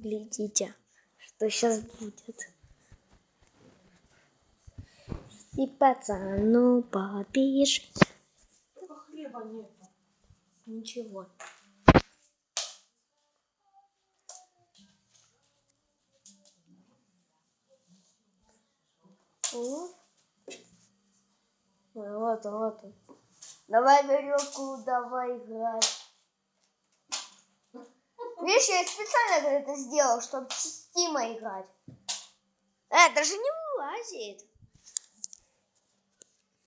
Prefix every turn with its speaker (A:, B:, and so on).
A: Глядите, что сейчас будет. И пацану попишет.
B: Хлеба нет.
A: Ничего. Вот он. Давай веревку, давай играть. Видишь, я специально это сделал, чтобы с Тимой играть. Это же не вылазит.